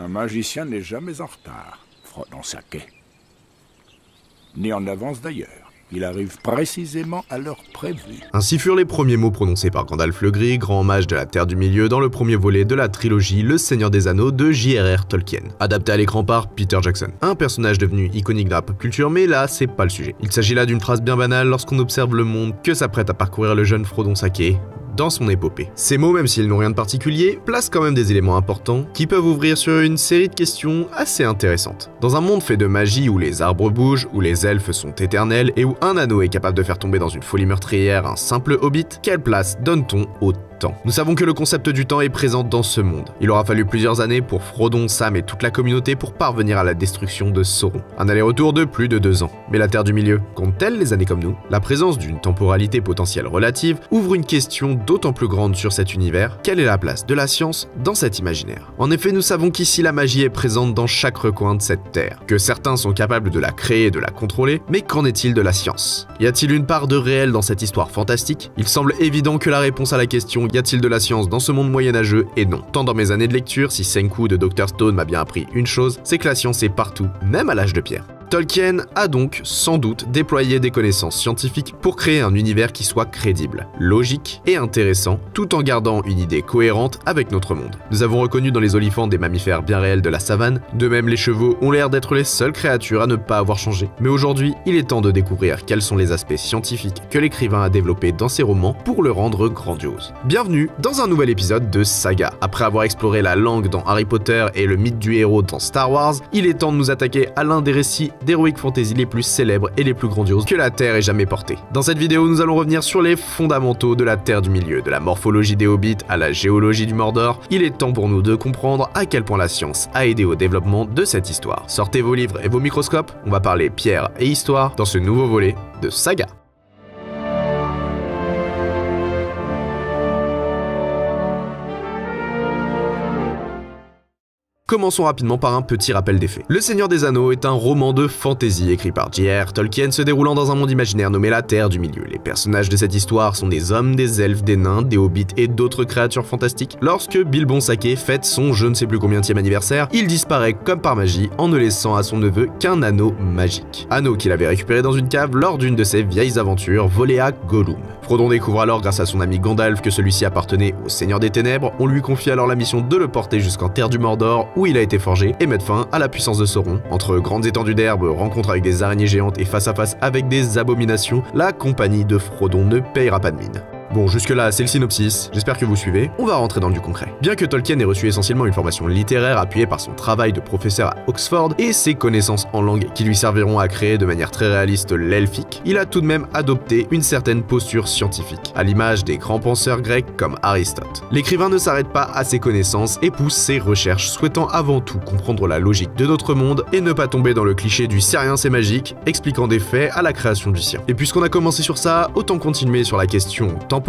Un magicien n'est jamais en retard, Frodon Sake. Ni en avance d'ailleurs. Il arrive précisément à l'heure prévue. Ainsi furent les premiers mots prononcés par Gandalf le Gris, grand mage de la Terre du Milieu, dans le premier volet de la trilogie Le Seigneur des Anneaux de J.R.R. Tolkien, adapté à l'écran par Peter Jackson. Un personnage devenu iconique dans la pop culture, mais là, c'est pas le sujet. Il s'agit là d'une phrase bien banale lorsqu'on observe le monde que s'apprête à parcourir le jeune Frodon Sake dans son épopée. Ces mots, même s'ils n'ont rien de particulier, placent quand même des éléments importants qui peuvent ouvrir sur une série de questions assez intéressantes. Dans un monde fait de magie où les arbres bougent, où les elfes sont éternels et où un anneau est capable de faire tomber dans une folie meurtrière un simple hobbit, quelle place donne-t-on au temps? Nous savons que le concept du temps est présent dans ce monde. Il aura fallu plusieurs années pour Frodon, Sam et toute la communauté pour parvenir à la destruction de Sauron. Un aller-retour de plus de 2 ans. Mais la Terre du Milieu compte-t-elle les années comme nous? La présence d'une temporalité potentielle relative ouvre une question d'autant plus grande sur cet univers. Quelle est la place de la science dans cet imaginaire? En effet, nous savons qu'ici la magie est présente dans chaque recoin de cette Terre, que certains sont capables de la créer et de la contrôler, mais qu'en est-il de la science? Y a-t-il une part de réel dans cette histoire fantastique? Il semble évident que la réponse à la question y a-t-il de la science dans ce monde moyenâgeux est non. Tant dans mes années de lecture, si Senku de Dr Stone m'a bien appris une chose, c'est que la science est partout, même à l'âge de pierre. Tolkien a donc sans doute déployé des connaissances scientifiques pour créer un univers qui soit crédible, logique et intéressant, tout en gardant une idée cohérente avec notre monde. Nous avons reconnu dans les olifants des mammifères bien réels de la savane, de même les chevaux ont l'air d'être les seules créatures à ne pas avoir changé. Mais aujourd'hui, il est temps de découvrir quels sont les aspects scientifiques que l'écrivain a développés dans ses romans pour le rendre grandiose. Bienvenue dans un nouvel épisode de Saga. Après avoir exploré la langue dans Harry Potter et le mythe du héros dans Star Wars, il est temps de nous attaquer à l'un des récits d'heroic fantasy les plus célèbres et les plus grandioses que la Terre ait jamais portés. Dans cette vidéo, nous allons revenir sur les fondamentaux de la Terre du Milieu, de la morphologie des hobbits à la géologie du Mordor. Il est temps pour nous de comprendre à quel point la science a aidé au développement de cette histoire. Sortez vos livres et vos microscopes, on va parler pierre et histoire dans ce nouveau volet de Saga. Commençons rapidement par un petit rappel des faits. Le Seigneur des Anneaux est un roman de fantasy écrit par J.R.R. Tolkien se déroulant dans un monde imaginaire nommé la Terre du Milieu. Les personnages de cette histoire sont des hommes, des elfes, des nains, des hobbits et d'autres créatures fantastiques. Lorsque Bilbon Sake fête son je ne sais plus combienième anniversaire, il disparaît comme par magie en ne laissant à son neveu qu'un anneau magique. Anneau qu'il avait récupéré dans une cave lors d'une de ses vieilles aventures volées à Gollum. Frodon découvre alors grâce à son ami Gandalf que celui-ci appartenait au Seigneur des Ténèbres. On lui confie alors la mission de le porter jusqu'en Terre du Mordor où il a été forgé et mettre fin à la puissance de Sauron. Entre grandes étendues d'herbe, rencontre avec des araignées géantes et face à face avec des abominations, la compagnie de Frodon ne payera pas de mine. Bon, jusque-là, c'est le synopsis, j'espère que vous suivez. On va rentrer dans du concret. Bien que Tolkien ait reçu essentiellement une formation littéraire appuyée par son travail de professeur à Oxford et ses connaissances en langue qui lui serviront à créer de manière très réaliste l'elfique, il a tout de même adopté une certaine posture scientifique, à l'image des grands penseurs grecs comme Aristote. L'écrivain ne s'arrête pas à ses connaissances et pousse ses recherches, souhaitant avant tout comprendre la logique de notre monde et ne pas tomber dans le cliché du « c'est rien, c'est magique », expliquant des faits à la création du sien. Et puisqu'on a commencé sur ça, autant continuer sur la question temporelle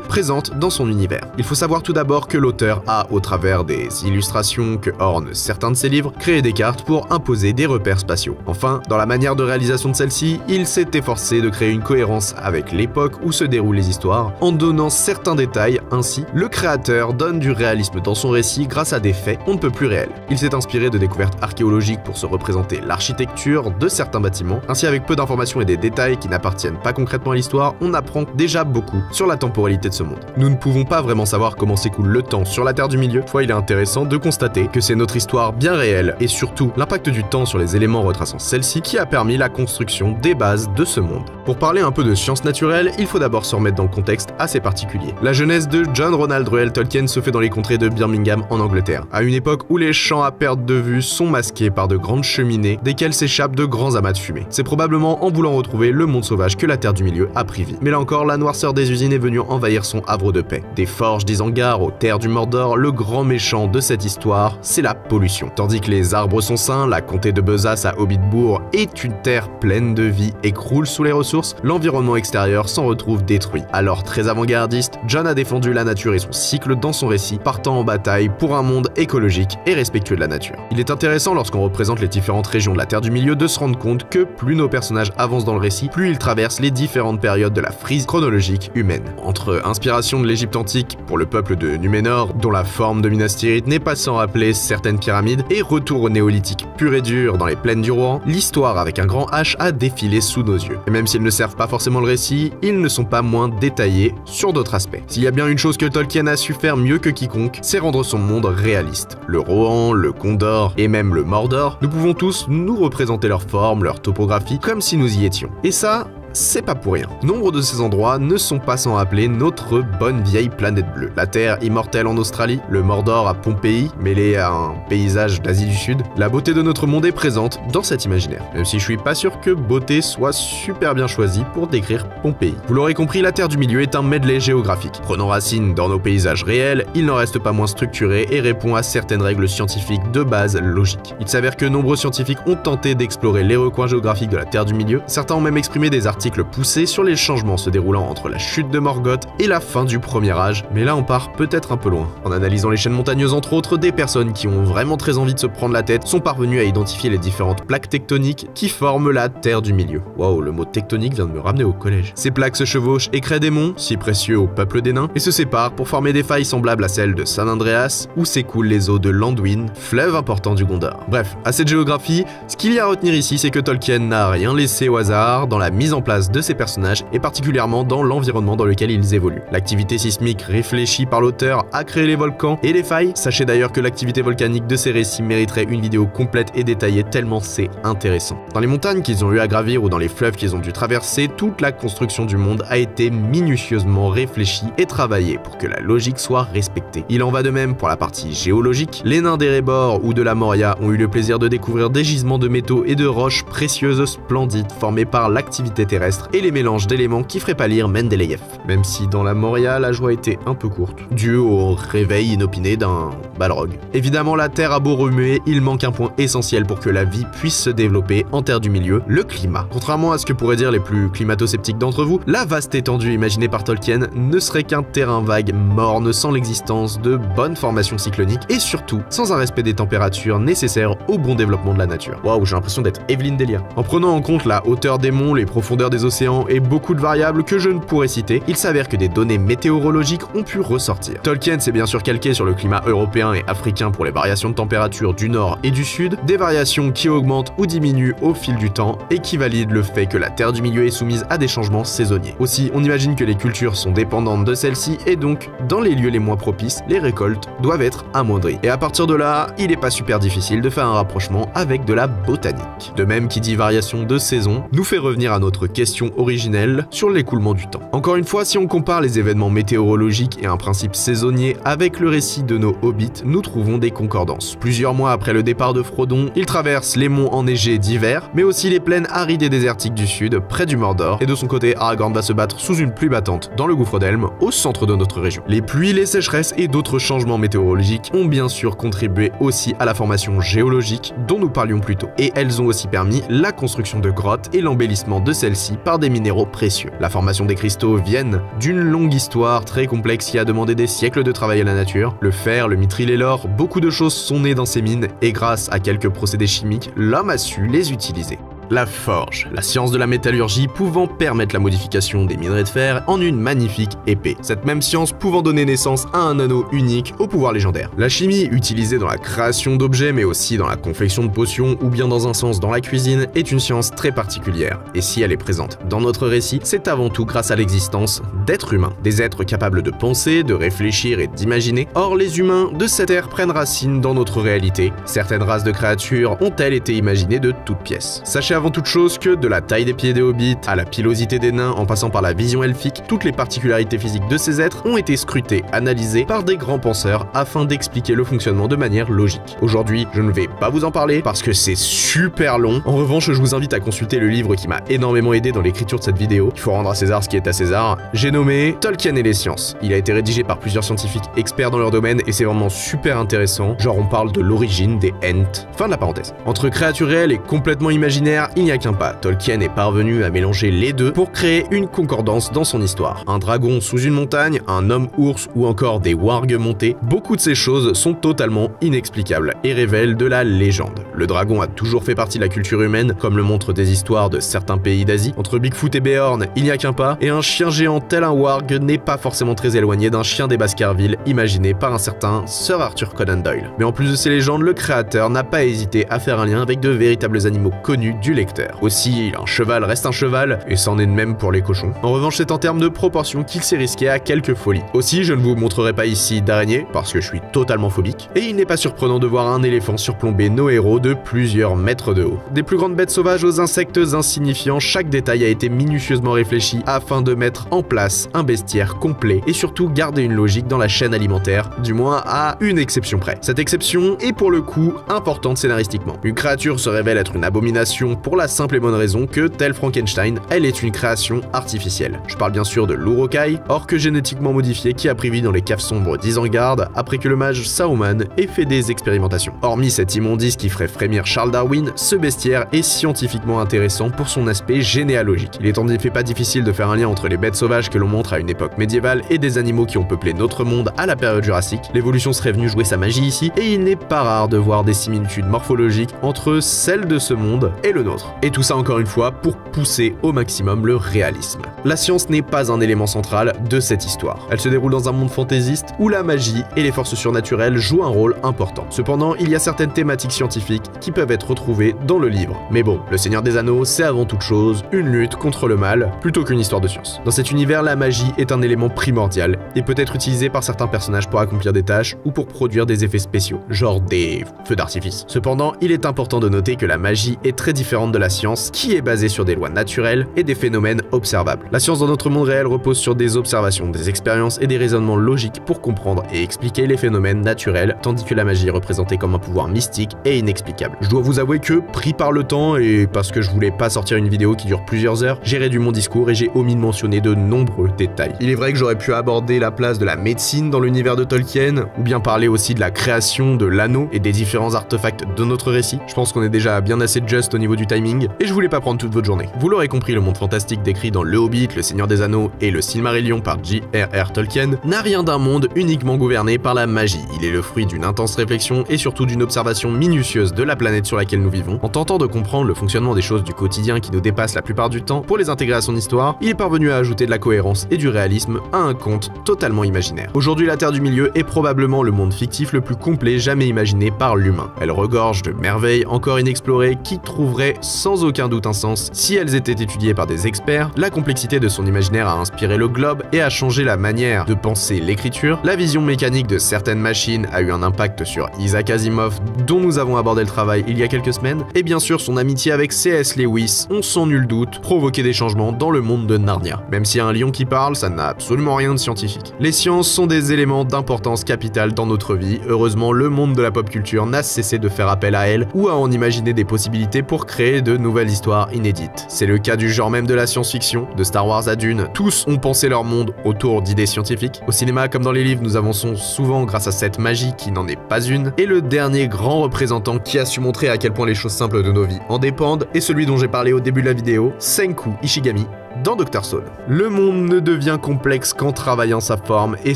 présente dans son univers. Il faut savoir tout d'abord que l'auteur a, au travers des illustrations que ornent certains de ses livres, créé des cartes pour imposer des repères spatiaux. Enfin, dans la manière de réalisation de celle-ci, il s'est efforcé de créer une cohérence avec l'époque où se déroulent les histoires, en donnant certains détails. Ainsi, le créateur donne du réalisme dans son récit grâce à des faits on ne peut plus réels. Il s'est inspiré de découvertes archéologiques pour se représenter l'architecture de certains bâtiments. Ainsi, avec peu d'informations et des détails qui n'appartiennent pas concrètement à l'histoire, on apprend déjà beaucoup sur la temporalité de ce monde. Nous ne pouvons pas vraiment savoir comment s'écoule le temps sur la Terre du Milieu. Toutefois, il est intéressant de constater que c'est notre histoire bien réelle et surtout l'impact du temps sur les éléments retraçant celle-ci qui a permis la construction des bases de ce monde. Pour parler un peu de sciences naturelles, il faut d'abord se remettre dans le contexte assez particulier. La jeunesse de John Ronald Reuel Tolkien se fait dans les contrées de Birmingham en Angleterre, à une époque où les champs à perte de vue sont masqués par de grandes cheminées desquelles s'échappent de grands amas de fumée. C'est probablement en voulant retrouver le monde sauvage que la Terre du Milieu a pris vie. Mais là encore, la noirceur des usines est venue envahir son havre de paix. Des forges, des hangars aux terres du Mordor, le grand méchant de cette histoire, c'est la pollution. Tandis que les arbres sont sains, la comté de Besace à Hobbitbourg est une terre pleine de vie et croule sous les ressources, l'environnement extérieur s'en retrouve détruit. Alors très avant-gardiste, John a défendu la nature et son cycle dans son récit, partant en bataille pour un monde écologique et respectueux de la nature. Il est intéressant lorsqu'on représente les différentes régions de la Terre du Milieu de se rendre compte que plus nos personnages avancent dans le récit, plus ils traversent les différentes périodes de la frise chronologique humaine. entre inspiration de l'Égypte antique pour le peuple de Numénor, dont la forme de Minas Tirith n'est pas sans rappeler certaines pyramides, et retour au néolithique pur et dur dans les plaines du Rohan, l'histoire avec un grand H a défilé sous nos yeux. Et même s'ils ne servent pas forcément le récit, ils ne sont pas moins détaillés sur d'autres aspects. S'il y a bien une chose que Tolkien a su faire mieux que quiconque, c'est rendre son monde réaliste. Le Rohan, le Gondor et même le Mordor, nous pouvons tous nous représenter leur forme, leur topographie, comme si nous y étions. Et ça, c'est pas pour rien. Nombre de ces endroits ne sont pas sans rappeler notre bonne vieille planète bleue. La Terre immortelle en Australie, le Mordor à Pompéi, mêlé à un paysage d'Asie du Sud. La beauté de notre monde est présente dans cet imaginaire. Même si je suis pas sûr que beauté soit super bien choisie pour décrire Pompéi. Vous l'aurez compris, la Terre du Milieu est un medley géographique. Prenant racine dans nos paysages réels, il n'en reste pas moins structuré et répond à certaines règles scientifiques de base logiques. Il s'avère que nombreux scientifiques ont tenté d'explorer les recoins géographiques de la Terre du Milieu. Certains ont même exprimé des articles poussé sur les changements se déroulant entre la chute de Morgoth et la fin du Premier Âge, mais là on part peut-être un peu loin. En analysant les chaînes montagneuses entre autres, des personnes qui ont vraiment très envie de se prendre la tête sont parvenues à identifier les différentes plaques tectoniques qui forment la Terre du Milieu. Waouh, le mot tectonique vient de me ramener au collège. Ces plaques se chevauchent et créent des monts, si précieux au peuple des nains, et se séparent pour former des failles semblables à celles de San Andreas, où s'écoulent les eaux de l'Anduin, fleuve important du Gondor. Bref, à cette géographie, ce qu'il y a à retenir ici, c'est que Tolkien n'a rien laissé au hasard dans la mise en place de ces personnages et particulièrement dans l'environnement dans lequel ils évoluent. L'activité sismique réfléchie par l'auteur a créé les volcans et les failles. Sachez d'ailleurs que l'activité volcanique de ces récits mériterait une vidéo complète et détaillée tellement c'est intéressant. Dans les montagnes qu'ils ont eu à gravir ou dans les fleuves qu'ils ont dû traverser, toute la construction du monde a été minutieusement réfléchie et travaillée pour que la logique soit respectée. Il en va de même pour la partie géologique. Les nains d'Erebor ou de la Moria ont eu le plaisir de découvrir des gisements de métaux et de roches précieuses splendides formés par l'activité terrestre et les mélanges d'éléments qui feraient pâlir Mendeleïev. Même si dans la Moria, la joie était un peu courte, dû au réveil inopiné d'un Balrog. Évidemment, la Terre a beau remuer, il manque un point essentiel pour que la vie puisse se développer en Terre du Milieu, le climat. Contrairement à ce que pourraient dire les plus climato-sceptiques d'entre vous, la vaste étendue imaginée par Tolkien ne serait qu'un terrain vague morne sans l'existence de bonnes formations cycloniques et surtout sans un respect des températures nécessaires au bon développement de la nature. Waouh, j'ai l'impression d'être Evelyne Delia. En prenant en compte la hauteur des monts, les profondeurs des océans et beaucoup de variables que je ne pourrais citer, il s'avère que des données météorologiques ont pu ressortir. Tolkien s'est bien sûr calqué sur le climat européen et africain pour les variations de température du nord et du sud, des variations qui augmentent ou diminuent au fil du temps et qui valident le fait que la Terre du Milieu est soumise à des changements saisonniers. Aussi, on imagine que les cultures sont dépendantes de celles-ci et donc, dans les lieux les moins propices, les récoltes doivent être amoindries. Et à partir de là, il n'est pas super difficile de faire un rapprochement avec de la botanique. De même, qui dit variation de saison, nous fait revenir à notre question originelle sur l'écoulement du temps. Encore une fois, si on compare les événements météorologiques et un principe saisonnier avec le récit de nos hobbits, nous trouvons des concordances. Plusieurs mois après le départ de Frodon, il traverse les monts enneigés d'hiver, mais aussi les plaines arides et désertiques du sud, près du Mordor, et de son côté, Aragorn va se battre sous une pluie battante dans le gouffre d'Helm, au centre de notre région. Les pluies, les sécheresses et d'autres changements météorologiques ont bien sûr contribué aussi à la formation géologique dont nous parlions plus tôt, et elles ont aussi permis la construction de grottes et l'embellissement de celles-ci par des minéraux précieux. La formation des cristaux viennent d'une longue histoire très complexe qui a demandé des siècles de travail à la nature. Le fer, le mithril et l'or, beaucoup de choses sont nées dans ces mines et grâce à quelques procédés chimiques, l'homme a su les utiliser. La forge, la science de la métallurgie pouvant permettre la modification des minerais de fer en une magnifique épée. Cette même science pouvant donner naissance à un anneau unique au pouvoir légendaire. La chimie, utilisée dans la création d'objets mais aussi dans la confection de potions ou bien dans un sens dans la cuisine, est une science très particulière. Et si elle est présente dans notre récit, c'est avant tout grâce à l'existence d'êtres humains. Des êtres capables de penser, de réfléchir et d'imaginer. Or, les humains de cette ère prennent racine dans notre réalité. Certaines races de créatures ont-elles été imaginées de toutes pièces. Sachez avant toute chose que de la taille des pieds des hobbits à la pilosité des nains en passant par la vision elfique, toutes les particularités physiques de ces êtres ont été scrutées, analysées par des grands penseurs afin d'expliquer le fonctionnement de manière logique. Aujourd'hui, je ne vais pas vous en parler parce que c'est super long. En revanche, je vous invite à consulter le livre qui m'a énormément aidé dans l'écriture de cette vidéo. Il faut rendre à César ce qui est à César. J'ai nommé Tolkien et les sciences. Il a été rédigé par plusieurs scientifiques experts dans leur domaine et c'est vraiment super intéressant. Genre on parle de l'origine des Ents. Fin de la parenthèse. Entre créatures réelles et complètement imaginaires, car il n'y a qu'un pas, Tolkien est parvenu à mélanger les deux pour créer une concordance dans son histoire. Un dragon sous une montagne, un homme ours ou encore des wargs montés, beaucoup de ces choses sont totalement inexplicables et révèlent de la légende. Le dragon a toujours fait partie de la culture humaine, comme le montrent des histoires de certains pays d'Asie. Entre Bigfoot et Beorn, il n'y a qu'un pas, et un chien géant tel un warg n'est pas forcément très éloigné d'un chien des Baskerville imaginé par un certain Sir Arthur Conan Doyle. Mais en plus de ces légendes, le créateur n'a pas hésité à faire un lien avec de véritables animaux connus du lecteur. Aussi, un cheval reste un cheval, et c'en est de même pour les cochons. En revanche, c'est en termes de proportion qu'il s'est risqué à quelques folies. Aussi, je ne vous montrerai pas ici d'araignée, parce que je suis totalement phobique, et il n'est pas surprenant de voir un éléphant surplomber nos héros de plusieurs mètres de haut. Des plus grandes bêtes sauvages aux insectes insignifiants, chaque détail a été minutieusement réfléchi afin de mettre en place un bestiaire complet et surtout garder une logique dans la chaîne alimentaire, du moins à une exception près. Cette exception est pour le coup importante scénaristiquement. Une créature se révèle être une abomination pour la simple et bonne raison que, tel Frankenstein, elle est une création artificielle. Je parle bien sûr de l'Uruk-hai, orque génétiquement modifié qui a pris vie dans les caves sombres d'Isengard après que le mage Saruman ait fait des expérimentations. Hormis cette immondice qui ferait frémir Charles Darwin, ce bestiaire est scientifiquement intéressant pour son aspect généalogique. Il est en effet pas difficile de faire un lien entre les bêtes sauvages que l'on montre à une époque médiévale et des animaux qui ont peuplé notre monde à la période jurassique. L'évolution serait venue jouer sa magie ici, et il n'est pas rare de voir des similitudes morphologiques entre celles de ce monde et le nôtre. Et tout ça encore une fois pour pousser au maximum le réalisme. La science n'est pas un élément central de cette histoire. Elle se déroule dans un monde fantaisiste où la magie et les forces surnaturelles jouent un rôle important. Cependant, il y a certaines thématiques scientifiques qui peuvent être retrouvées dans le livre. Mais bon, Le Seigneur des Anneaux, c'est avant toute chose une lutte contre le mal plutôt qu'une histoire de science. Dans cet univers, la magie est un élément primordial et peut être utilisée par certains personnages pour accomplir des tâches ou pour produire des effets spéciaux, genre des feux d'artifice. Cependant, il est important de noter que la magie est très différente de la science, qui est basée sur des lois naturelles et des phénomènes observables. La science dans notre monde réel repose sur des observations, des expériences et des raisonnements logiques pour comprendre et expliquer les phénomènes naturels, tandis que la magie est représentée comme un pouvoir mystique et inexplicable. Je dois vous avouer que, pris par le temps et parce que je voulais pas sortir une vidéo qui dure plusieurs heures, j'ai réduit mon discours et j'ai omis de mentionner de nombreux détails. Il est vrai que j'aurais pu aborder la place de la médecine dans l'univers de Tolkien, ou bien parler aussi de la création de l'anneau et des différents artefacts de notre récit. Je pense qu'on est déjà bien assez juste au niveau du timing, et je voulais pas prendre toute votre journée. Vous l'aurez compris, le monde fantastique décrit dans Le Hobbit, Le Seigneur des Anneaux et Le Silmarillion par J.R.R. Tolkien n'a rien d'un monde uniquement gouverné par la magie. Il est le fruit d'une intense réflexion et surtout d'une observation minutieuse de la planète sur laquelle nous vivons. En tentant de comprendre le fonctionnement des choses du quotidien qui nous dépassent la plupart du temps pour les intégrer à son histoire, il est parvenu à ajouter de la cohérence et du réalisme à un conte totalement imaginaire. Aujourd'hui, la Terre du Milieu est probablement le monde fictif le plus complet jamais imaginé par l'humain. Elle regorge de merveilles encore inexplorées qui trouveraient sans aucun doute un sens si elles étaient étudiées par des experts. La complexité de son imaginaire a inspiré le globe et a changé la manière de penser l'écriture. La vision mécanique de certaines machines a eu un impact sur Isaac Asimov, dont nous avons abordé le travail il y a quelques semaines, et bien sûr son amitié avec C.S. Lewis ont sans nul doute provoqué des changements dans le monde de Narnia. Même s'il y a un lion qui parle, ça n'a absolument rien de scientifique. Les sciences sont des éléments d'importance capitale dans notre vie. Heureusement, le monde de la pop culture n'a cessé de faire appel à elle ou à en imaginer des possibilités pour créer de nouvelles histoires inédites. C'est le cas du genre même de la science-fiction, de Star Wars à Dune. Tous ont pensé leur monde autour d'idées scientifiques. Au cinéma comme dans les livres, nous avançons souvent grâce à cette magie qui n'en est pas une. Et le dernier grand représentant qui a su montrer à quel point les choses simples de nos vies en dépendent est celui dont j'ai parlé au début de la vidéo, Senku Ishigami, dans Dr. Stone. Le monde ne devient complexe qu'en travaillant sa forme et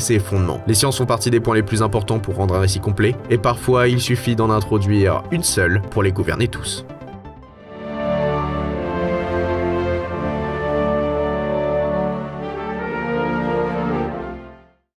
ses fondements. Les sciences font partie des points les plus importants pour rendre un récit complet, et parfois il suffit d'en introduire une seule pour les gouverner tous.